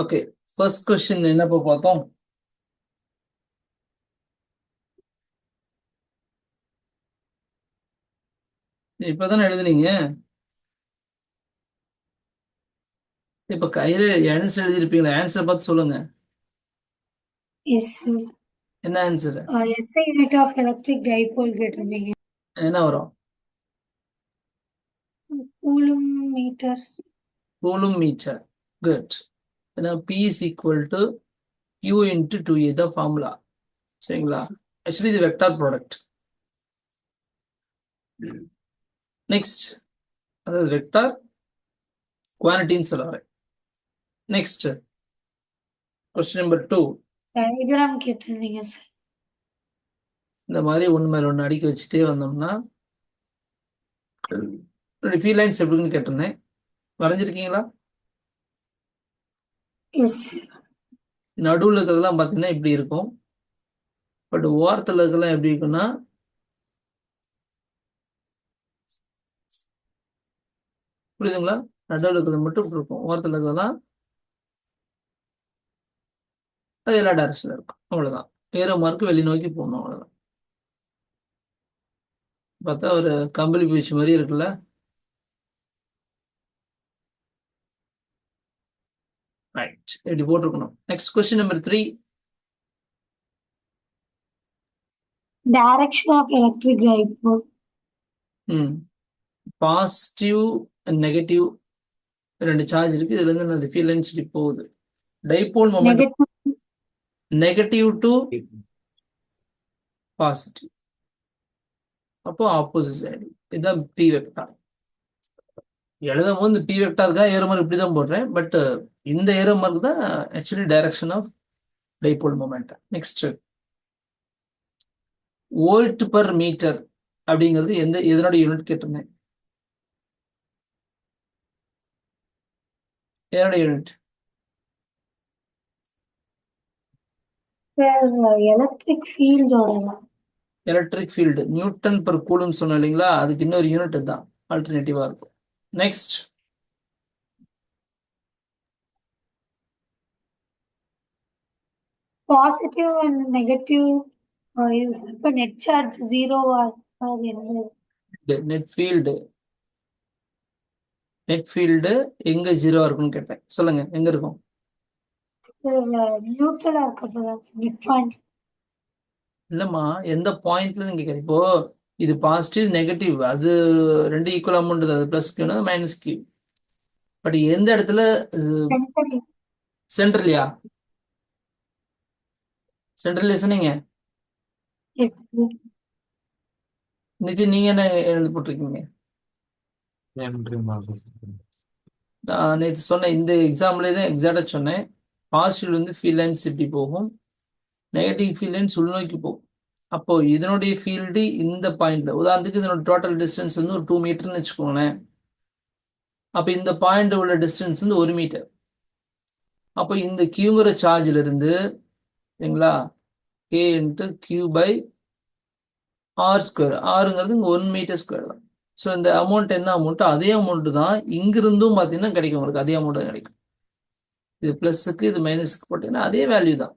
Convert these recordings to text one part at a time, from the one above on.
Okay, first question என்னப்போ பார்த்தோம்? இப்பதானே எழுதுனீங்க. இப்ப கையில ஆன்சர் எழுதிருப்பீங்களா? ஆன்சர் பார்த்து சொல்லுங்க. Yes sir. என்ன answer? SI unit of electric dipole கேட்டிருந்தீங்க. என்ன வரும்? Coulomb metre. Coulomb metre. Good. ஏன்னா P is equal to Q into 2A தான் ஃபார்முலா. சரிங்களா? ஆக்சுவலி இது வெக்டார் ப்ராடக்ட். நெக்ஸ்ட், அதாவது வெக்டார் குவான்டிட்டின்னு சொல்ல வரேன். Next question number 2. டயக்ராம் கேட்டிருந்தீங்க சார். இந்த மாதிரி ஒன்று மேல ஒன்று அடிக்க வச்சுட்டே வந்தோம்னா ஃபீல் லைன்ஸ் எப்படின்னு கேட்டிருந்தேன். வரைஞ்சிருக்கீங்களா? எஸ். நடுவில் இருக்கிறதெல்லாம் பார்த்தீங்கன்னா இப்படி இருக்கும். பட் ஓரத்தில் இருக்கலாம் எப்படி இருக்குன்னா புரியுதுங்களா? நடுவில் இருக்கிறது மட்டும் இப்படி இருக்கும். ஓரத்தில் இருக்கிறதெல்லாம் அது எல்லா டைரக்ஷன்ல இருக்கும். அவ்வளவுதான். ஏரோ மார்க் வெளி நோக்கி போகணும். அவ்வளவுதான். பார்த்தா ஒரு கம்பளி பூச்சி மாதிரி இருக்குல்ல. ரைட், இப்படி போட்டிருக்கணும். Next question number 3. Direction of electric dipole. Positive and negative ரெண்டு சார்ஜ் இருக்கு. இதுல இருந்து அந்த ஃபீல்ட் லைன்ஸ் இப்படி போகுது. Dipole moment negative. Negative to positive. அப்போ ஆப்போசிட் சைடு. இதுதான் பி வெக்டார். எழுதும் போது பி வெக்டாருக்காக ஏரோ மார்க் இப்படி தான் போடுறேன். பட் இந்த ஏரோ மார்க் தான் actually direction of dipole moment. Next, volt per metre அப்படிங்கிறது எதனோட யூனிட் கேட்டிருந்தேன். எதனோட யூனிட்? எலக்ட்ரிக் ஃபீல்டோட. Electric field newton per coulomb சொன்னோம் இல்லைங்களா? அதுக்கு இன்னொரு யூனிட் தான் ஆல்டர்னேட்டிவா இருக்கும். Next, positive and negative. இப்போ நெட் சார்ஜ் ஜீரோவா என்ன? Net field. நெட் ஃபீல்டு எங்க ஜீரோ இருக்குன்னு கேட்டேன். சொல்லுங்க, எங்க இருக்கும்? நியூட்ரலா இருக்கப்பதான் மிட் பாயிண்ட். இல்லம்மா, எந்த பாயிண்ட்ல நீங்க கேட்குறீங்க? இப்போ இது பாசிட்டிவ் நெகட்டிவ் அது ரெண்டு ஈக்குவல் அமௌண்ட் தான். அது பிளஸ் கியூனா மைனஸ் கியூ. பட் எந்த இடத்துல? சென்டர். சென்ட்ரலியா? சென்ட்ரல் சொன்னீங்க. நிதி, நீங்க என்ன எழுதி போட்டிருக்கீங்க? நான் நேற்று சொன்னேன், இந்த எக்ஸாம்பிளே தான் எக்ஸாக்டா சொன்னேன். பாசிட்டிவ் வந்து ஃபீல்ட் லைன்ஸ் இப்படி போகும், நெகட்டிவ் ஃபீல்ட் லைன்ஸ் உள்நோக்கி போகும். அப்போ இதனுடைய ஃபீல்டு இந்த பாயிண்ட்ல, உதாரணத்துக்கு இதனோட டோட்டல் டிஸ்டன்ஸ் வந்து ஒரு 2 மீட்டர்னு வச்சுக்கோங்களேன். அப்போ இந்த பாயிண்ட் உள்ள டிஸ்டன்ஸ் வந்து 1 மீட்டர். அப்போ இந்த கியூங்கிற சார்ஜ்ல இருந்து சரிங்களா, K into Q by R square. ஆறுங்கிறது இங்கே 1 மீட்டர் ஸ்கொயர் தான். ஸோ இந்த அமௌண்ட் என்ன அமௌண்ட்டோ அதே அமௌண்ட் தான் இங்கிருந்தும் பார்த்தீங்கன்னா கிடைக்கும். உங்களுக்கு அதே அமௌண்ட் தான் கிடைக்கும். இது பிளஸுக்கு இது மைனஸுக்கு போட்டீங்கன்னா அதே வேல்யூ தான்.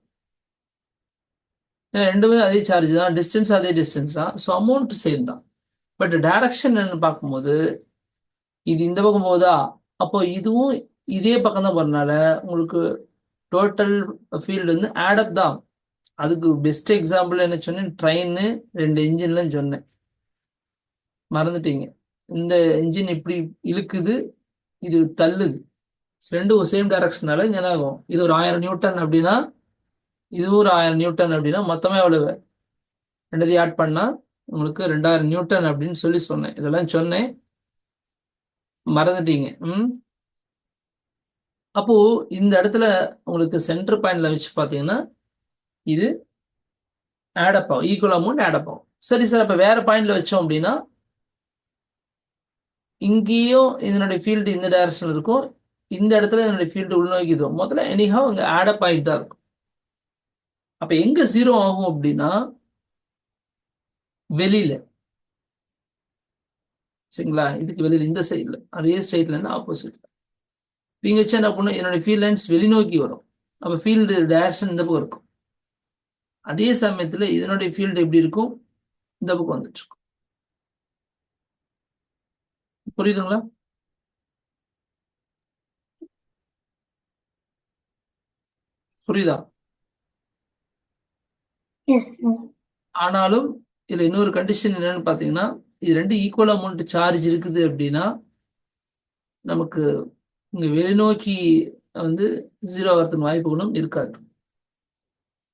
ரெண்டுமே அதே சார்ஜ் தான், டிஸ்டன்ஸ் அதே டிஸ்டன்ஸ் தான். ஸோ அமௌண்ட் சேம் தான். பட் டைரக்ஷன் என்னன்னு பார்க்கும்போது இது இந்த பக்கம் போகுதா, அப்போ இதுவும் இதே பக்கம் தான் போறதுனால உங்களுக்கு டோட்டல் ஃபீல்டு வந்து ஆடப் தான். அதுக்கு பெஸ்ட் எக்ஸாம்பிள் என்ன சொன்னேன்? ட்ரெயின் 2 இன்ஜின்லன்னு சொன்னேன், மறந்துட்டீங்க. இந்த இன்ஜின் இப்படி இழுக்குது, இது தள்ளுது. ரெண்டும் சேம் டைரக்ஷனால என்ன ஆகும்? இது ஒரு 1000 நியூட்டன் அப்படின்னா இது ஒரு 1000 நியூட்டன் அப்படின்னா மொத்தமே எவ்வளவு? ரெண்டதையும் ஆட் பண்ணா உங்களுக்கு 2000 நியூட்டன் அப்படின்னு சொல்லி சொன்னேன். இதெல்லாம் சொன்னேன், மறந்துட்டீங்க. அப்போ இந்த இடத்துல உங்களுக்கு சென்டர் பாயிண்ட்ல வச்சு பார்த்தீங்கன்னா இது ஆடப் ஆகும், ஈக்குவல் அமௌண்ட் ஆடப் ஆகும். சரி சார், அப்ப வேற பாயிண்ட்ல வச்சோம் அப்படின்னா இங்கேயும் இதனுடைய ஃபீல்டு இந்த டைரக்ஷன்ல இருக்கும், இந்த இடத்துல இதனுடைய ஃபீல்டு உள்நோக்கி இருக்கும். முதல்ல எனிஹா இங்க ஆடப் ஆகிட்டு தான் இருக்கும். அப்ப எங்க ஜீரோ ஆகும் அப்படின்னா வெளியில. சரிங்களா? இதுக்கு வெளியில இந்த சைட்ல, அதே சைட்ல இருந்து ஆப்போசிட்ல. இங்க வச்சு என்ன பண்ணும், என்னோட ஃபீல்ட் லைன்ஸ் வெளிநோக்கி வரும். அப்ப ஃபீல்டு டைரக்ஷன் இந்த பக்கம் இருக்கும். அதே சமயத்துல இதனுடைய ஃபீல்டு எப்படி இருக்கும், இந்த பக்கம் வந்துட்டு இருக்கும். புரியுதுங்களா? புரியுதா? Yes sir. ஆனாலும் இதுல இன்னொரு கண்டிஷன் என்னன்னு பாத்தீங்கன்னா, இது ரெண்டு ஈக்குவல் அமௌண்ட் சார்ஜ் இருக்குது அப்படின்னா நமக்கு இங்க வெளிநோக்கி வந்து 0 ஆகிறதுக்கு வாய்ப்புகளும் இருக்காது.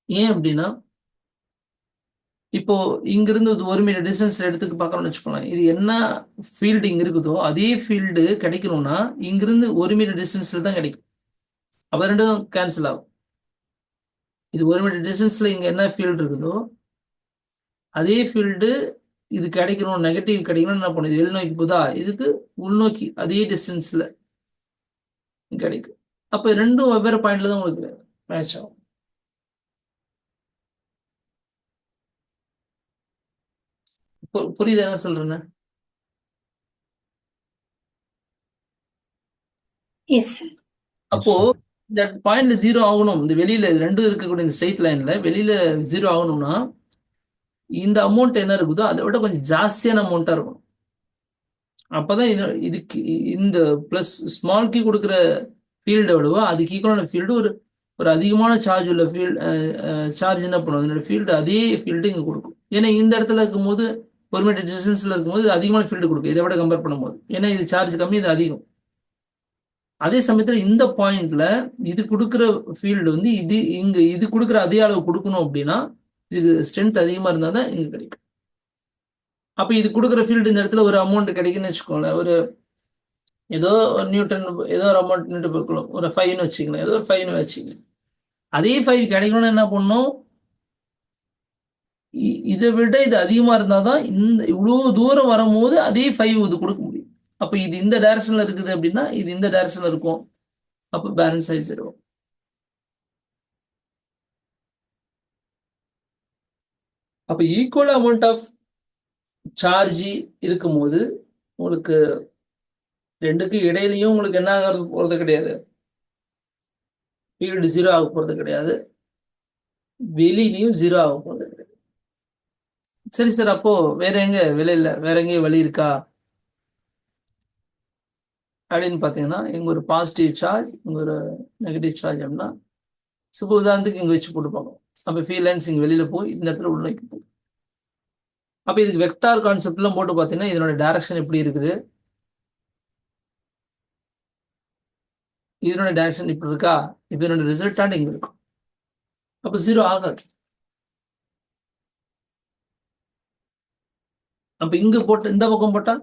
ஏன் அப்படின்னா, இப்போ இங்கிருந்து ஒரு மீட்டர் டிஸ்டன்ஸ்ல எடுத்துக்கு பார்க்கணும்னு வச்சுக்கோங்களேன். இது என்ன ஃபீல்டு இங்க இருக்குதோ அதே ஃபீல்டு கிடைக்கணும்னா இங்கிருந்து 1 மீட்டர் டிஸ்டன்ஸ்ல தான் கிடைக்கும். அப்ப ரெண்டும் கேன்சல் ஆகும். இது 1 மீட்டர் டிஸ்டன்ஸ்ல இங்க என்ன ஃபீல்டு இருக்குதோ அதே ஃபீல்டு இது கிடைக்கணும், நெகட்டிவ் கிடைக்கணும்னு என்ன பண்ணுது, வெளிநோக்கி போதா, இதுக்கு உள்நோக்கி அதே டிஸ்டன்ஸ்ல கிடைக்கும். அப்ப ரெண்டும் வெவ்வேறு பாயிண்ட்ல தான் உங்களுக்கு மேட்ச் ஆகும். புரியுது என்ன சொல்றேன்னு? Yes sir. அப்போ இந்த பாயிண்ட்ல 0 ஆகணும், இந்த வெளியில ரெண்டும் இருக்கக்கூடிய இந்த ஸ்ட்ரெயிட் லைன்ல வெளியில 0 ஆகணும்னா இந்த அமௌண்ட் என்ன இருக்குதோ அதை விட கொஞ்சம் ஜாஸ்தியான அமௌண்ட்டா இருக்கும். அப்பதான் இதுக்கு இந்த பிளஸ் ஸ்மால் கீ கொடுக்குற ஃபீல்டு எவ்வளவோ அதுக்கு ஈக்குவலான ஃபீல்டு ஒரு ஒரு அதிகமான சார்ஜ் உள்ள ஃபீல்டு சார்ஜ் என்ன பண்ணும், அதனோட ஃபீல்டு அதே ஃபீல்டு இங்கே கொடுக்கும். ஏன்னா இந்த இடத்துல இருக்கும்போது ஒரு மீட்டர் டிஸ்டன்ஸ்ல இருக்கும்போது அதிகமான ஃபீல்டு கொடுக்கும் இதை விட கம்பேர் பண்ணும்போது. ஏன்னா இது சார்ஜ் கம்மி, இது அதிகம். அதே சமயத்துல இந்த பாயிண்ட்ல இது கொடுக்குற ஃபீல்டு வந்து இது கொடுக்குற அதே அளவு கொடுக்கணும் அப்படின்னா இது ஸ்ட்ரென்த் அதிகமா இருந்தா தான் இங்க கிடைக்கும். அப்ப இது கொடுக்குற ஃபீல்டு இந்த இடத்துல ஒரு அமௌண்ட் கிடைக்குன்னு வச்சுக்கோங்களேன். ஒரு ஏதோ நியூட்டன் ஏதோ ஒரு அமௌண்ட் நின்று போய்க்கலாம், ஒரு 5ன்னு வச்சுக்கலாம், ஏதோ ஒரு 5ன்னு வச்சுக்கலாம். அதே 5 கிடைக்கணும்னு என்ன பண்ணும், இதை விட இது அதிகமா இருந்தாதான் இந்த இவ்வளவு தூரம் வரும்போது அதே 5 இது கொடுக்க முடியும். அப்ப இது இந்த டைரக்ஷன்ல இருக்குது அப்படின்னா இது இந்த டைரக்ஷன்ல இருக்கும். அப்ப பேலன்ஸ் ஆயிடும். அப்ப ஈக்குவல் அமௌண்ட் ஆஃப் சார்ஜ் இருக்கும்போது உங்களுக்கு ரெண்டுக்கு இடையிலையும் உங்களுக்கு என்ன ஆகிறது போறது கிடையாது, ஃபீல்டு 0 ஆக போறது கிடையாது, வெளியிலையும் 0 ஆக போறது கிடையாது. சரி சார், அப்போ வேற எங்க வெளியில வேற எங்கேயும் வழி இருக்கா அப்படின்னு பாத்தீங்கன்னா, இங்க ஒரு பாசிட்டிவ் சார்ஜ் இங்க ஒரு நெகட்டிவ் சார்ஜ் அப்படின்னா உதாரணத்துக்கு இங்க வச்சு போட்டு பார்க்கணும். அப்ப ஃபீல்ட் லைன்ஸ் இங்க வெளியில போய் இந்த இடத்துல உள்ள போகும். அப்ப இதுக்கு வெக்டார் கான்செப்ட் எல்லாம் போட்டு பாத்தீங்கன்னா இதனோட டைரக்ஷன் எப்படி இருக்குது, இதனோட டைரக்ஷன் இப்படி இருக்கா, இதனோட ரிசல்டாண்ட் இங்க இருக்கும். அப்ப 0 ஆகாது. அப்ப இங்க போட்டு இந்த பக்கம் போட்டா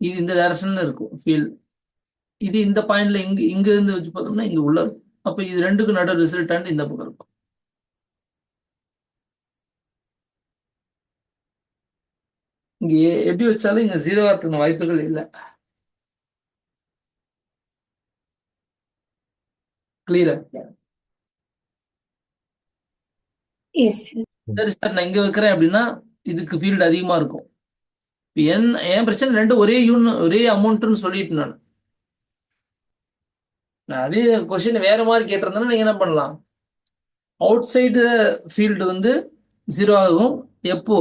இது இந்த டைரக்ஷன்ல இருக்கும் ஃபீல்ட். இது இந்த பாயிண்ட்ல இங்க இருந்து வச்சு பார்த்தோம்னா இங்க உள்ள இருக்கும். அப்ப இது ரெண்டுக்கும் நடு ரிசல்டாண்ட் இந்த பக்கம் இருக்கும். இங்க எப்படி வச்சாலும் இங்க 0 ஆகிறதுக்கு வாய்ப்புகள் இல்லை. கிளியரா? Yes sir. சரி சார், நான் இங்க வைக்கிறேன் அப்படின்னா இதுக்கு ஃபீல்டு அதிகமா இருக்கும். என் பிரச்சனை ரெண்டு ஒரே அமௌண்ட்னு சொல்லிட்டு நான் அதே கொஸ்டின் வேற மாதிரி கேட்டிருந்தேன்னா நீங்க என்ன பண்ணலாம், அவுட் சைடு ஃபீல்டு வந்து 0 ஆகும் எப்போ,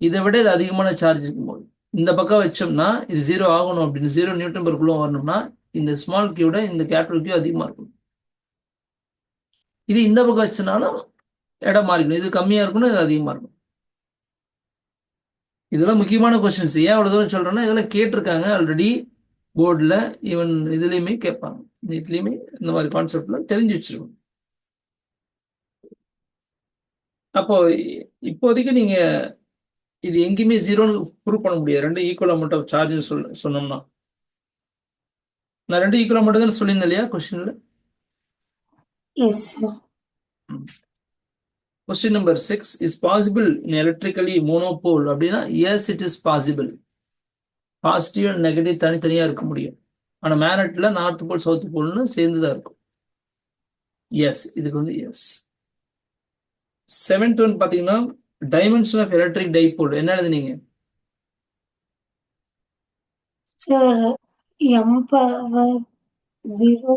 இதை விட இது அதிகமான சார்ஜ் இருக்கும்போது. இந்த பக்கம் வச்சோம்னா இது 0 ஆகணும் அப்படின்னு 0 நியூட்டன் பெர் கூலோம் வரணும்னா இந்த ஸ்மால் கியூட இந்த கேபிட்டல் கியூ அதிகமா இருக்கும். இது இந்த பக்கம் வச்சனாலும் இடம் மாறிக்கணும், இது கம்மியா இருக்கணும், இது அதிகமா இருக்கும். இதெல்லாம் முக்கியமான கொஸ்டின்ஸ். ஏன் அவ்வளவு தூரம் சொல்றேன்னா இதெல்லாம் கேட்டிருக்காங்க ஆல்ரெடி போர்டில், ஈவன் இதுலயுமே கேட்பாங்க, நீட்லயுமே இந்த மாதிரி கான்செப்ட்லாம் தெரிஞ்சு வச்சிருக்கணும். அப்போ இப்போதைக்கு நீங்க இது எங்கேயுமே 0ன்னு ப்ரூவ் பண்ண முடியாது, ரெண்டு ஈக்குவல் அமௌண்ட் ஆஃப் சார்ஜ் சொன்னோம்னா. நான் ரெண்டு ஈக்குவல் அமௌண்ட் தான் சொல்லியிருந்தேன் இல்லையா கொஸ்டின்ல. Yes sir. Question number 6, is possible in electrically monopole அப்படின்னா yes it is possible. Positive and negative தனித்தனியா இருக்க முடியும். ஆனா மேக்னெட்ல நார்த் போல் சவுத் போல்னு சேர்ந்துதான் இருக்கும். எஸ், இதுக்கு வந்து எஸ். 7th ஒன் பாத்தீங்கன்னா டைமென்ஷன் ஆஃப் எலக்ட்ரிக் டைபோல் என்ன எழுதுனீங்க sir M power 0.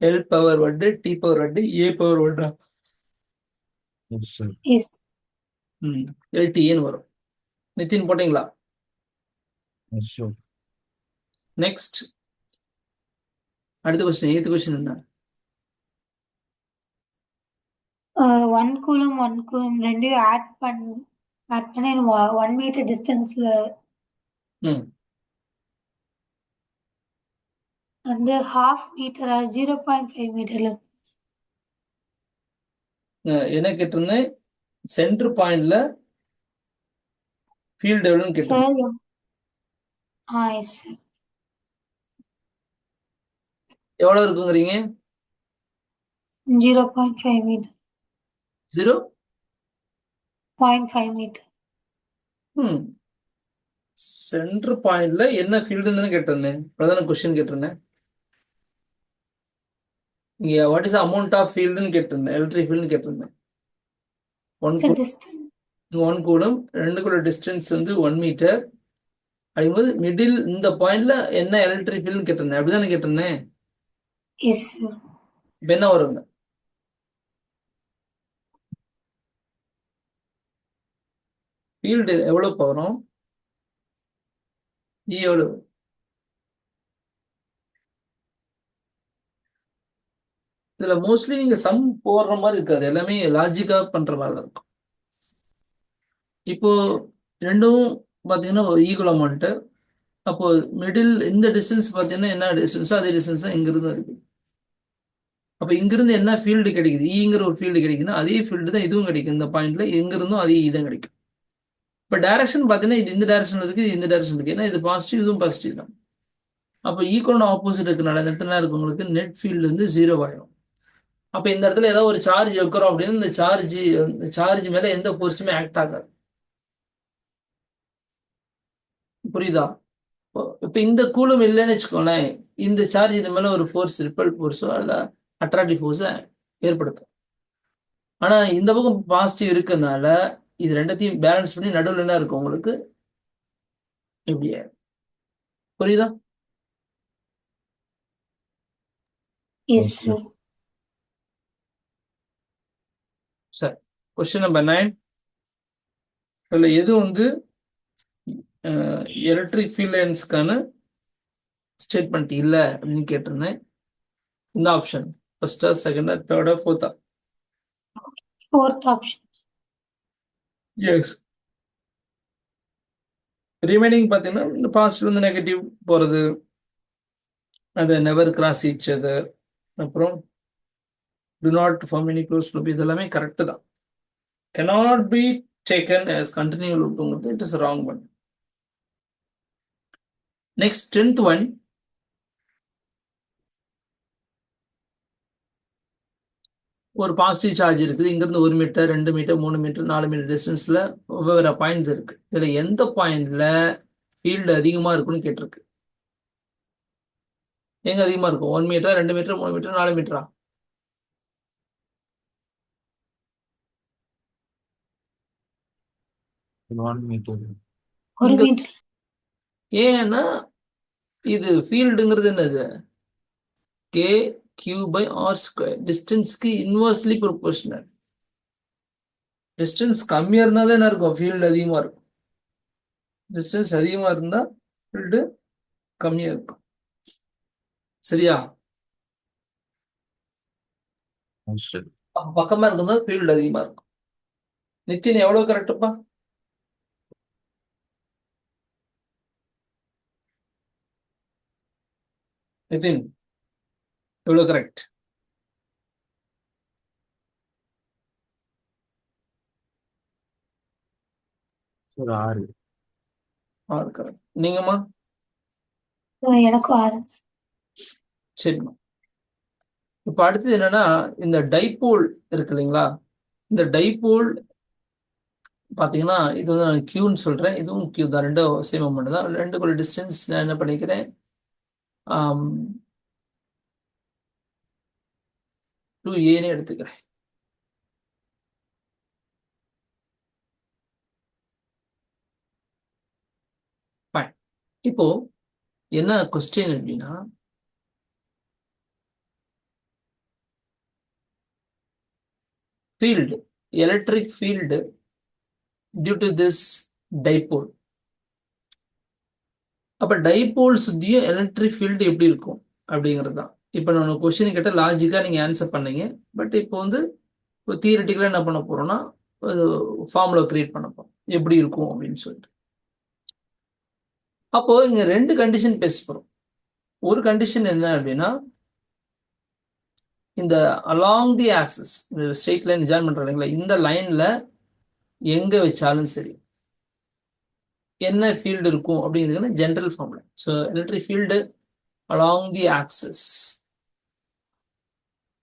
L power வந்து T பவர் வந்து A பவர் ஒன்றா Yes. LTன்னு வரும். நிதின் போட்டீங்களா? நெக்ஸ்ட் அடுத்த கொஸ்டின் 8th கொஸ்டின் என்ன? 1 coulomb 1 coulomb ரெண்டையும் ஆட் பண்ணி 1 மீட்டர் டிஸ்டன்ஸ்ல ம் வந்து 1/2 மீட்டர் 0.5 மீட்டர்ல என்ன கேட்டிருந்தேன்? சென்டர் பாயிண்ட்ல ஃபீல்டு எவ்வளோன்னு கேட்டிருந்தேன். சார் எஸ் சார் எவ்வளோ இருக்குங்கிறீங்க? 0.5 மீட்டர் 0.5 மீட்டர். ம் சென்டர் பாயிண்ட்ல என்ன ஃபீல்டுன்னு கேட்டிருந்தேன். அதான் கொஸ்டின் கேட்டிருந்தேன். இங்க வாட் இஸ் அமௌண்ட் ஆஃப் ஃபீல்டுன்னு கேட்டிருந்தேன். எலக்ட்ரிக் ஃபீல்டுன்னு கேட்டிருந்தேன். ஒன் கூலம் ரெண்டுக்குள்ள டிஸ்டன்ஸ் வந்து 1 மீட்டர். அப்படிங்கும்போது மிடில் இந்த பாயிண்ட்ல என்ன எலக்ட்ரிக் ஃபீல்டுன்னு கேட்டிருந்தேன். அப்படிதானே கேட்டிருந்தேன். Yes sir. இப்போ என்ன வருங்க? ஃபீல்டு எவ்வளோ வரும்? E எவ்வளோ? இதுல மோஸ்ட்லி நீங்க சம் போடுற மாதிரி இருக்காது. எல்லாமே லாஜிக்கா பண்ற மாதிரி தான் இருக்கும். இப்போ ரெண்டும் பார்த்தீங்கன்னா ஈக்குவல் அமௌண்ட். அப்போ மிடில் இந்த டிஸ்டன்ஸ் பார்த்தீங்கன்னா என்ன டிஸ்டன்ஸோ அதே டிஸ்டன்ஸ் தான் இங்கிருந்து இருக்கு. அப்போ இங்கிருந்து என்ன ஃபீல்டு கிடைக்குது? ஈங்கிற ஒரு ஃபீல்டு கிடைக்குதுன்னா அதே ஃபீல்டு தான் இதுவும் கிடைக்கும். இந்த பாயிண்ட்ல எங்கிருந்தும் அதே தான் கிடைக்கும். இப்போ டைரக்ஷன் பார்த்தீங்கன்னா இது இந்த டைரக்ஷன் இருக்கு, இது இந்த டைரக்ஷன் இருக்கு. ஏன்னா இது பாசிட்டிவ், இதுவும் பாசிட்டிவ் தான். அப்போ ஈக்குவல் ஆப்போசிட் இருக்கனால இந்த இடத்துல இருக்கு உங்களுக்கு நெட் ஃபீல்டு வந்து 0 ஆயிடும். அப்போ இந்த இடத்துல ஏதாவது ஒரு சார்ஜ் வைக்கிறோம் அப்படின்னு இந்த சார்ஜ் மேல எந்த ஃபோர்ஸுமே ஆக்ட் ஆகாது. புரியுதா? இப்போ இந்த கூலும் இல்லைன்னு வச்சுக்கோங்களேன், இந்த சார்ஜ் இது மேல ஒரு ஃபோர்ஸ் ரிப்பல் ஃபோர்ஸோ அல்ல அட்ராக்டிவ் ஃபோர்ஸை ஏற்படுத்தும். ஆனா இந்த பக்கம் பாசிட்டிவ் இருக்கனால இது ரெண்டத்தையும் பேலன்ஸ் பண்ணி நடுவில் என்ன இருக்கும் உங்களுக்கு? இப்படியே. புரியுதா? Yes sir. சரி, கொஸ்டின் நம்பர் 9. இதுல எது வந்து எலக்ட்ரிக் ஃபீல்ட் லைன்ஸ்க்கான ஸ்டேட்மெண்ட் இல்லை அப்படின்னு கேட்டிருந்தேன். இந்த ஆப்ஷன் ஃபர்ஸ்டா, செகண்டா, தேர்டா, ஃபோர்த்தா? Fourth option. எஸ். ரிமைனிங் பார்த்தீங்கன்னா இந்த பாசிட்டிவ் வந்து நெகட்டிவ் போகிறது, அது நெவர் கிராஸ் ஈச் அதர், அப்புறம் do not form any close loop, இதெல்லாமே கரெக்டு தான். cannot be taken as continual loop, it is a wrong one. Next 10th one, ஒரு positive charge இருக்குது. இங்கிருந்து 1 மீட்டர் 2 மீட்டர் 3 மீட்டர் 4 மீட்டர் டிஸ்டன்ஸ்ல வெவ்வேறு points இருக்கு. இதுல எந்த பாயிண்ட்ல ஃபீல்டு அதிகமா இருக்குன்னு கேட்டிருக்கு. எங்க அதிகமா இருக்கும்? 1 மீட்டர் 2 மீட்டர் 3 மீட்டர் 4 மீட்டரா? 1 மீட்டர். ஏன்னா இது ஃபீல்டுங்கிறது என்னது? K Q by R square. டிஸ்டன்ஸ்க்கு இன்வர்ஸ்லி ப்ரொபோர்ஷனல். டிஸ்டன்ஸ் கம்மியா இருந்தா தான் என்ன இருக்கும்? ஃபீல்டு அதிகமா இருக்கும். டிஸ்டன்ஸ் அதிகமா இருந்தா ஃபீல்டு கம்மியா இருக்கும். சரியா? பக்கமா இருக்குதா ஃபீல்டு அதிகமா இருக்கும். நித்தின் எவ்வளவு கரெக்டுப்பா? நிதின் எவ்வளவு கரெக்ட்? ஒரு 6. 6 கரெக்ட். நீங்கம்மா? எனக்கும் 6. சரிம்மா. இப்ப அடுத்தது என்னன்னா, இந்த டைபோல் இருக்கு இல்லைங்களா? இந்த டைபோல் பாத்தீங்கன்னா இது வந்து நான் கியூன்னு சொல்றேன். இதுவும் கியூ தான். ரெண்டும் சேம் அமௌண்ட் தான். ரெண்டுக்குள்ள டிஸ்டன்ஸ் நான் என்ன பண்ணிக்கிறேன்? 2a எடுத்துக்கிறேன். Fine. இப்போ என்ன கொஸ்டின் அப்படின்னா, field, electric field due to this dipole. அப்ப டைபோல் சுத்தியும் எலக்ட்ரிக் ஃபீல்டு எப்படி இருக்கும் அப்படிங்கிறது தான். இப்போ நான் கொஸ்டின் கேட்ட லாஜிக்கா நீங்க ஆன்சர் பண்ணீங்க. பட் இப்போ வந்து தியரிட்டிக்கலா என்ன பண்ண போறோம்னா, ஃபார்முலா கிரியேட் பண்ண போறோம் எப்படி இருக்கும் அப்படின்னு சொல்லிட்டு. அப்போ இங்க 2 கண்டிஷன் பேச போறோம். ஒரு கண்டிஷன் என்ன அப்படின்னா, இந்த அலாங் தி ஆக்சிஸ், இந்த ஸ்ட்ரெயிட் லைன் ஜாயின் பண்றோம் இல்லைங்களா, இந்த லைன்ல எங்க வச்சாலும் சரி என்ன ஃபீல்டு இருக்கும் அப்படிங்கிறதுக்கான general formula. So electric field along the axis,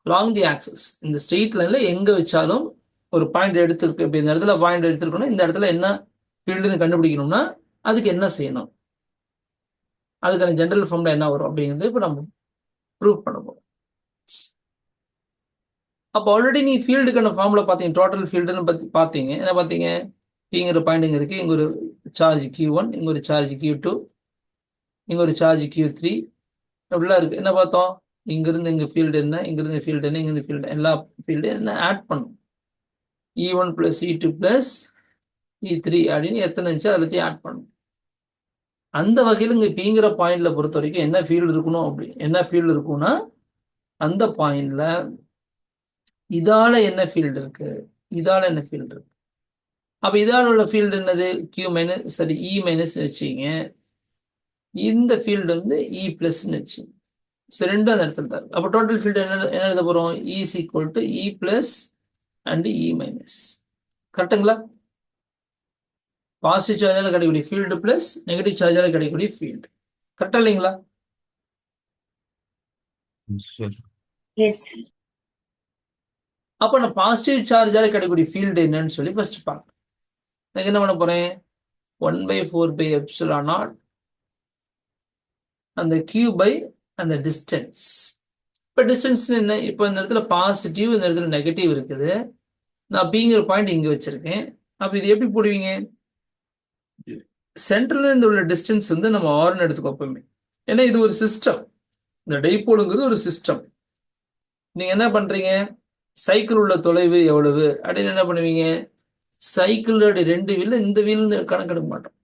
along the axis இந்த ஸ்ட்ரெயிட் லைன்ல எங்க வச்சாலும் ஒரு பாயிண்ட் எடுத்துருக்கு. இப்போ இந்த இடத்துல பாயிண்ட் எடுத்துருக்கணும், இந்த இடத்துல என்ன ஃபீல்டுன்னு கண்டுபிடிக்கணும்னா அதுக்கு என்ன செய்யணும், அதுக்கான ஜென்ரல் ஃபார்முலா என்ன வரும் அப்படிங்கிறது இப்போ நம்ம ப்ரூவ் பண்ண போறோம். அப்போ ஆல்ரெடி நீ ஃபீல்டுக்கான ஃபார்முலா பார்த்தீங்க, டோட்டல் ஃபீல்டுன்னு பற்றி பார்த்தீங்க. என்ன பார்த்தீங்க, இங்கிற பாயிண்ட் இங்கே இருக்குது, இங்கே ஒரு சார்ஜ் Q1, இங்கே ஒரு சார்ஜ் Q2, இங்கே ஒரு சார்ஜ் Q3 அப்படிலாம் இருக்குது. என்ன பார்த்தோம், இங்கிருந்து இங்கே ஃபீல்டு என்ன, இங்கிருந்து ஃபீல்டு என்ன, இங்கிருந்து ஃபீல்டு எல்லா ஃபீல்டு என்ன ஆட் பண்ணும். E1 + E2 + E3 அப்படின்னு எத்தனை இருந்துச்சு எல்லாத்தையும் ஆட் பண்ணும். அந்த வகையில் இங்கே பிங்கிற பாயிண்ட்ல பொறுத்த வரைக்கும் என்ன ஃபீல்டு இருக்கணும், அப்படி என்ன ஃபீல்டு இருக்கும்னா அந்த பாயிண்ட்ல இதால என்ன ஃபீல்டு இருக்கு, இதால என்ன ஃபீல்டு இருக்கு. அப்ப இதால உள்ள ஃபீல்டு என்னது, E மைனஸ் வச்சுங்க. இந்த ஃபீல்டு வந்து E+ வச்சுங்க. ஸோ ரெண்டும் அந்த இடத்துல தான். அப்போ டோட்டல் ஃபீல்டு என்ன எழுத போறோம், E is equal to E+ and E-. கரெக்டுங்களா? பாசிட்டிவ் சார்ஜால கிடைக்கக்கூடிய ஃபீல்டு பிளஸ் நெகட்டிவ் சார்ஜால கிடைக்கக்கூடிய ஃபீல்டு. கரெக்டா இல்லைங்களா? Yes sir. அப்போ நான் பாசிட்டிவ் சார்ஜால கிடைக்கக்கூடிய ஃபீல்டு என்னன்னு சொல்லி ஃபர்ஸ்ட் பார்க்கலாம். நான் என்ன பண்ண போறேன், 1/4πε0 அந்த Q by அந்த டிஸ்டன்ஸ். இப்போ டிஸ்டன்ஸ் என்ன, இப்போ இந்த இடத்துல பாசிட்டிவ், இந்த இடத்துல நெகட்டிவ் இருக்குது. நான் பிங்கிற பாயிண்ட் இங்க வச்சிருக்கேன். அப்போ இது எப்படி போடுவீங்க, சென்டர்ல இருந்து உள்ள டிஸ்டன்ஸ் வந்து நம்ம ஆர்னு எடுத்துக்கோ எப்பவுமே. ஏன்னா இது ஒரு சிஸ்டம், இந்த டைபோலுங்கிறது ஒரு சிஸ்டம். நீங்க என்ன பண்றீங்க, சைக்கிள் உள்ள தொலைவு எவ்வளவு அப்படின்னு என்ன பண்ணுவீங்க, சைக்கிளோட 2 வீல்ல இந்த வீல் கணக்கெடுக்க மாட்டோம்.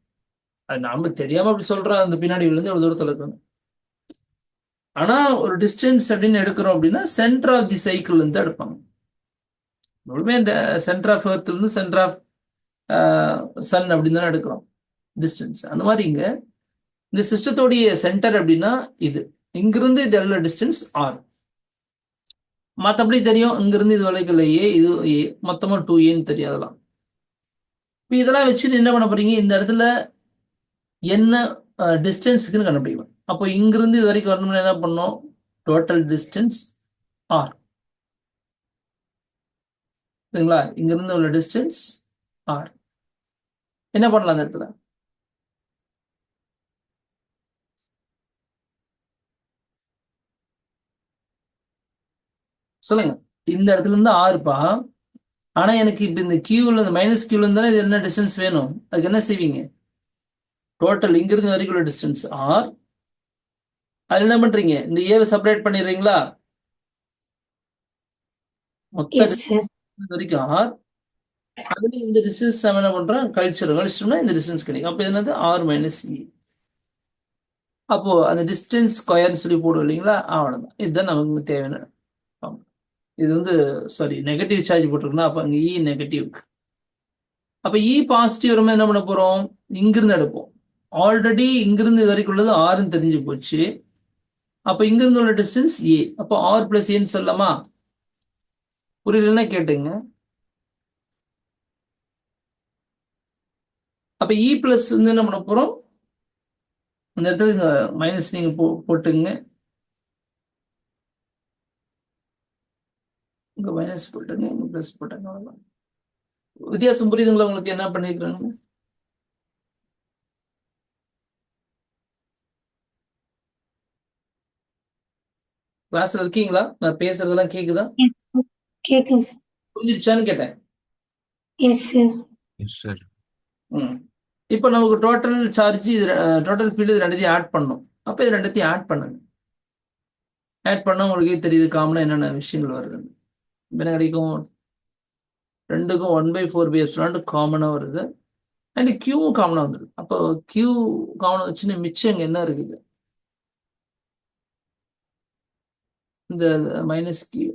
அது நாம தெரியாம அப்படி சொல்றோம், அந்த பின்னாடி வீல் எவ்வளவு தூரத்துல இருக்கணும். ஆனா ஒரு டிஸ்டன்ஸ் அப்படின்னு எடுக்கிறோம் அப்படின்னா சென்டர் ஆஃப் தி சைக்கிள் இருந்து எடுப்பாங்க. முழுமே சென்டர் ஆஃப் எர்த்ல இருந்து சென்டர் ஆஃப் சன் அப்படின்னு தானே எடுக்கிறோம் டிஸ்டன்ஸ். அந்த மாதிரி இங்க இந்த சிஸ்டத்தோடைய சென்டர் அப்படின்னா இது, இங்கிருந்து இது உள்ள டிஸ்டன்ஸ் R. மற்றபடி தெரியும், இங்கிருந்து இது வரைக்கும் A, இது A, மொத்தமா 2Aன்னு தெரியாதலாம். இப்போ இதெல்லாம் வச்சு என்ன பண்ண போறீங்க, இந்த இடத்துல என்ன டிஸ்டன்ஸுக்குன்னு கண்டுபிடிக்கலாம். அப்போ இங்கிருந்து இது வரைக்கும் வரணும்னா என்ன பண்ணோம், டோட்டல் டிஸ்டன்ஸ் R. சரிங்களா, இங்கிருந்து உள்ள டிஸ்டன்ஸ் R. என்ன பண்ணலாம் அந்த இடத்துல, சொல்லுங்க. இந்த இடத்துல இருந்து ஆறுப்பா. ஆனா எனக்கு இப்ப இந்த கியூல இந்த -Qல இருந்தாலும் இது என்ன டிஸ்டன்ஸ் வேணும், அதுக்கு என்ன செய்வீங்க, டோட்டல் இங்கிருந்து வரைக்கும் டிஸ்டன்ஸ் R. அது என்ன பண்றீங்க, இந்த ஏவை செப்பரேட் பண்ணிடுறீங்களா, மொத்த எஸ் சார். distance வரைக்கும் R. அதுல இந்த டிஸ்டன்ஸ் நம்ம என்ன பண்றோம், கழிச்சிட்டோம்னா இந்த டிஸ்டன்ஸ் கிடைக்கும். அப்போ என்னது R - E. அப்போ அந்த டிஸ்டன்ஸ் ஸ்கொயர்னு சொல்லி போடுவோம் இல்லைங்களா, அவ்வளவுதான். இதுதான் நமக்கு தேவையான. இது வந்து சாரி நெகட்டிவ் சார்ஜ் போட்டிருக்குன்னா அப்போ அங்கே E நெகட்டிவ். அப்போ E பாசிட்டிவ் வரும்போது என்ன பண்ண போறோம், இங்கிருந்து எடுப்போம். ஆல்ரெடி இங்கிருந்து இது வரைக்கும் உள்ளது Rன்னு தெரிஞ்சு போச்சு. அப்போ இங்கிருந்து உள்ள டிஸ்டன்ஸ் A. அப்போ R + Aன்னு சொல்லலாமா, புரியலன்னா கேட்டுங்க. அப்போ E+ வந்து என்ன பண்ண போறோம், அந்த இடத்துல மைனஸ் நீங்க போட்டுங்க, இங்க மைனஸ் போட்டுங்க, இங்க பிளஸ் போட்டுங்க. வித்தியாசம் புரியுதுங்களா உங்களுக்கு, என்ன பண்ணிருக்காங்க. கிளாஸ்ல இருக்கீங்களா, நான் பேசுறதெல்லாம் கேக்குதா, எஸ் கேக்குது சார். புரிஞ்சிருச்சான்னு கேட்டேன். Yes sir. Yes, sir. ம் இப்போ நமக்கு டோட்டல் சார்ஜ் இது டோட்டல் ஃபீல்டு இது ரெண்டுத்தையும் ஆட் பண்ணணும். அப்போ இது ரெண்டுத்தையும் ஆட் பண்ணுங்க. ஆட் பண்ணால் உங்களுக்கே தெரியுது காமனாக என்னென்ன விஷயங்கள் வருதுன்னு. என்ன கிடைக்கும்? ரெண்டுக்கும் 1/4 காமனாக வருது. அண்ட் கியூவும் காமனாக வந்துடுது. அப்போ கியூ காமனாக வச்சுன்னு மிச்சம் இங்கே என்ன இருக்குது? இந்த மைனஸ் கியூ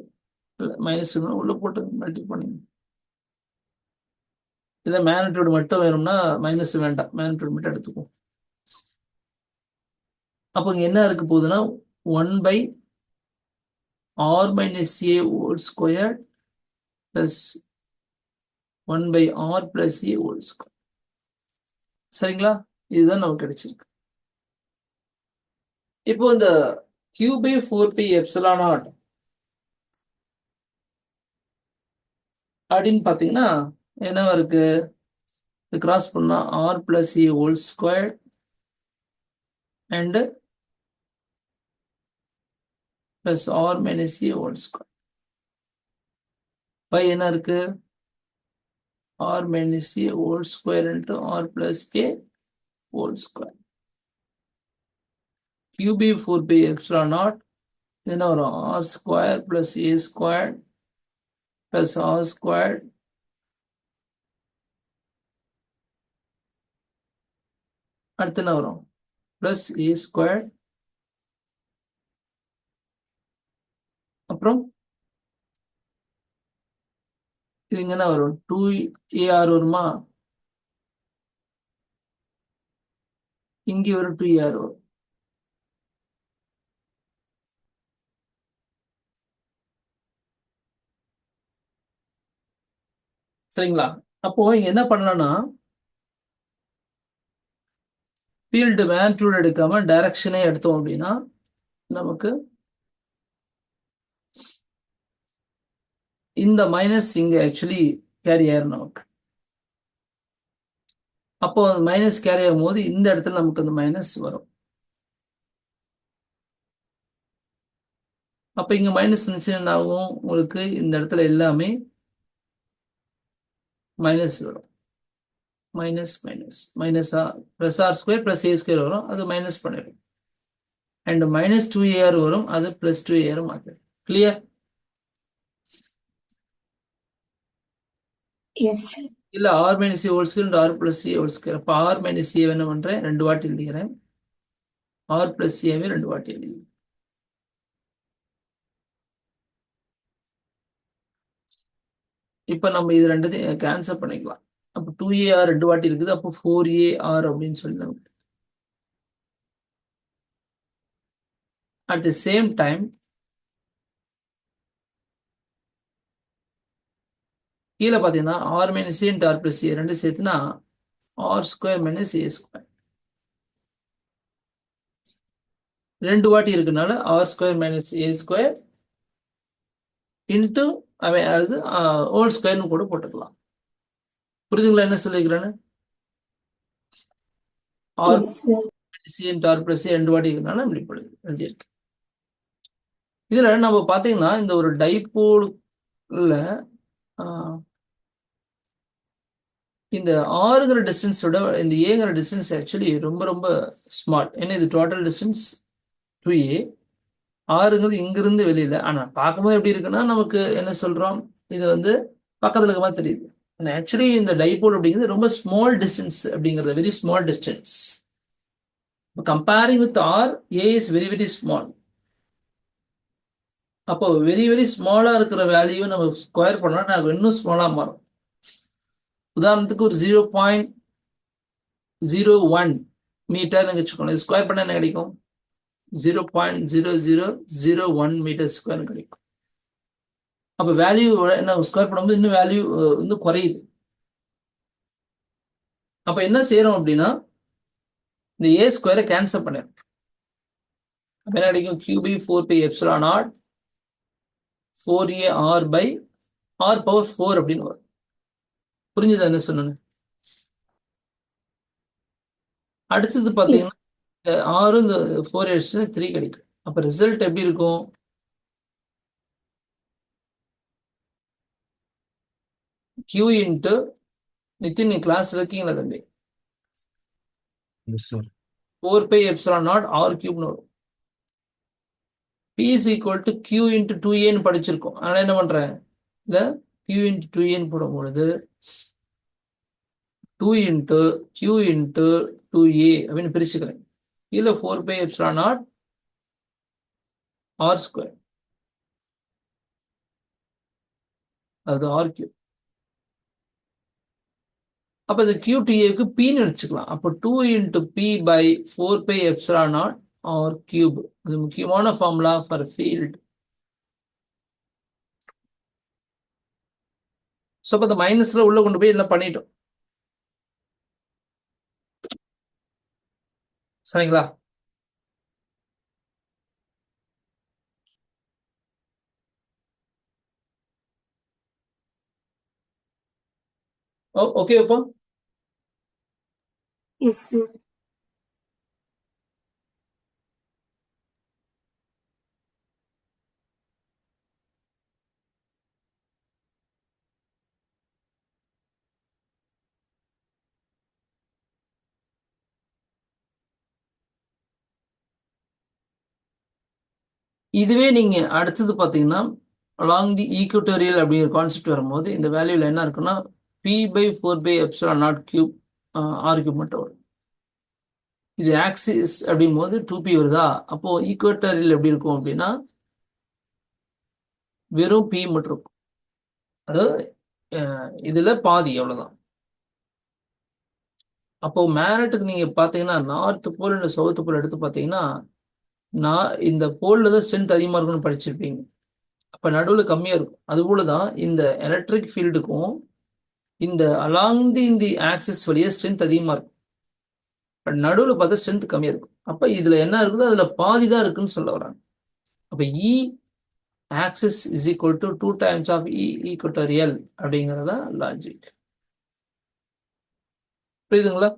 மைனஸ் உள்ள போட்டு மல்டி பண்ணிங்க. இல்லை மேக்னிடியூட் மட்டும் வேணும்னா மைனஸ் வேண்டாம், மேக்னிடியூட் மட்டும் எடுத்துக்குவோம். அப்போ இங்கே என்ன இருக்க போகுதுன்னா 1/r-a² + 1/r+a². சரிங்களா? இதுதான் நமக்கு கிடைச்சிருக்கு. இப்போ இந்த q/4πε0 அப்படின்னு பார்த்தீங்கன்னா என்னவா இருக்கு? இது கிராஸ் பண்ணா r+a² and +r-a². பை என்ன இருக்கு? r-a² into r+a². q/4πε0 என்ன வரும்? r² + a² + r². அடுத்து என்ன வரும்? +a². அப்புறம் இது இங்க என்ன வரும்? 2ar வருமா? இங்கே ஒரு 2ar வரும். சரிங்களா? அப்போ இங்க என்ன பண்ணலாம்னா ஃபீல்டு மேக்னிடியூட் எடுக்காம டைரக்ஷனே எடுத்தோம் அப்படின்னா நமக்கு இந்த மைனஸ் இங்க ஆக்சுவலி கேரி ஆயிரும் நமக்கு. அப்போ மைனஸ் கேரி ஆகும் போது இந்த இடத்துல நமக்கு அந்த மைனஸ் வரும். அப்போ இங்க மைனஸ் இருந்துச்சு என்ன ஆகும்? உங்களுக்கு இந்த இடத்துல எல்லாமே மைனஸ் வரும். மைனஸ் மைனஸ் மைனஸா +r² + a² வரும், அது மைனஸ் பண்ணிடும். அண்ட் -2ar வரும், அது +2ar மாத்திடும். கிளியர்? எஸ் இல்ல r-a² and r+a². அப்போ r-a என்ன பண்றேன்? 2 வாட்டி எழுதிக்கிறேன். r+a-வை 2 வாட்டி எழுதிக்கிறேன். இப்போ நம்ம இது ரெண்டுத்தையும் கேன்சல் பண்ணிக்கலாம். அப்போ 2ar 2 வாட்டி இருக்குது. அப்போ 4ar அப்படின்னு சொல்லி நமக்கு. அட் த சேம் டைம் கீழே பார்த்தீங்கன்னா r-a and r+a ரெண்டு சேர்த்துனா r² - a². 2 வாட்டி இருக்குனால r² - a² இன்ட்டு அவன் அது ஹோல் ஸ்கொயர்னு கூட போட்டுக்கலாம். புரியுதுங்களா என்ன சொல்லிக்கிறேன்னு? r-a and r+a 2 வாட்டி இருக்குனால இப்படி எழுதியிருக்கு. இதுல நம்ம பார்த்தீங்கன்னா இந்த ஒரு டைபோல்ல இந்த ஆறுங்கிற டிஸ்டன்ஸோட இந்த ஏங்கிற டிஸ்டன்ஸ் ஆக்சுவலி ரொம்ப ரொம்ப ஸ்மால். ஏன்னா இது டோட்டல் டிஸ்டன்ஸ் 2a. ஆறுங்கிறது இங்கிருந்து வெளியில. ஆனா பார்க்கும்போது எப்படி இருக்குன்னா நமக்கு என்ன சொல்றோம்? இது வந்து பக்கத்துல இருக்க மாதிரி தெரியுது. ஆக்சுவலி இந்த டைபோல் அப்படிங்கிறது ரொம்ப ஸ்மால் டிஸ்டன்ஸ் அப்படிங்கிறது, very small distance. Comparing with R, a is very very small. அப்போ வெரி வெரி ஸ்மாலா இருக்கிற வேல்யூ நம்ம ஸ்கொயர் பண்ணோம்னா நமக்கு இன்னும் ஸ்மாலா மாறும். உதாரணத்துக்கு ஒரு 0.01 மீட்டர் வச்சுக்கோங்க. ஸ்கொயர் பண்ண என்ன கிடைக்கும்? 0.0001 மீட்டர் ஸ்கொயர் கிடைக்கும். அப்போ வேல்யூ என்ன ஸ்கொயர் பண்ணும்போது இன்னும் வேல்யூ இன்னும் குறையுது. அப்போ என்ன செய்யறோம் அப்படின்னா இந்த ஏ ஸ்கொயரை கேன்சல் பண்ணிடும். அப்போ என்ன கிடைக்கும்? q/4πε0 4ar/r⁴ அப்படின்னு வரும். புரிஞ்சுதா என்ன சொன்னேன்னு? அடுத்தது பார்த்தீங்கன்னா 6 இந்த 4 எடுத்துச்சுன்னா 3 கிடைக்கும். அப்போ ரிசல்ட் எப்படி இருக்கும்? q இன்ட்டு நித்தின், நீ கிளாஸ் இருக்கீங்களா தம்பி? Yes sir 4 pi epsilon naught r cube வரும். P is equal to Q into 2A ன்னு படிச்சிருக்கோம். அதனால என்ன பண்றேன்? இல்ல Q into 2A ன்னு போடும் பொழுது 2 into Q into 2A அப்படின்னு பிரிச்சுக்கிறேன். கீழே 4 pi epsilon naught r square. அது r cube. அப்ப இந்த QTAக்கு P ன்னு வச்சுக்கலாம். அப்போ 2 into P by 4 pi epsilon naught r cube. இது முக்கியமான ஃபார்முலா ஃபார் ஃபீல்ட். ஸோ அப்போ இந்த மைனஸ்ல உள்ள கொண்டு போய் எல்லாம் பண்ணிட்டோம். சரிங்களா? ஓகே அப்போ Yes, sir. இதுவே நீங்க அடுத்தது பார்த்தீங்கன்னா along the equatorial அப்படிங்கிற கான்செப்ட் வரும்போது இந்த வேல்யூல என்ன இருக்குன்னா P by 4 by epsilon naught cube r cube மட்டும் வரும். இது ஆக்சிஸ் அப்படிங்கும் போது 2P வருதா? அப்போ ஈக்குவேட்டரியல் எப்படி இருக்கும் அப்படின்னா வெறும் P மட்டும் இருக்கும். அதாவது இதுல பாதி அவ்வளவுதான். அப்போ மேக்னெட்டுக்கு நீங்க பாத்தீங்கன்னா நார்த் போல் இந்த சவுத் போல் எடுத்து பாத்தீங்கன்னா இந்த போல்ல தான் ஸ்ட்ரென்த் அதிகமா இருக்கும்னு படிச்சிருப்பீங்க. அப்ப நடுவில் கம்மியா இருக்கும். அது போலதான் இந்த எலக்ட்ரிக் ஃபீல்டுக்கும் இந்த அலாங் தி ஆக்சிஸ் வழியா ஸ்ட்ரென்த் அதிகமா இருக்கும். பட் நடுவில் பார்த்தா ஸ்ட்ரென்த் கம்மியா இருக்கும். அப்ப இதுல என்ன இருக்குதோ அதுல பாதி தான் இருக்குன்னு சொல்ல வராங்க. அப்ப E axis is equal to 2 times of E equatorial அப்படிங்கிறதா லாஜிக். புரியுதுங்களா?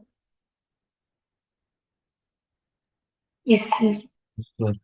Yes, sir. சார்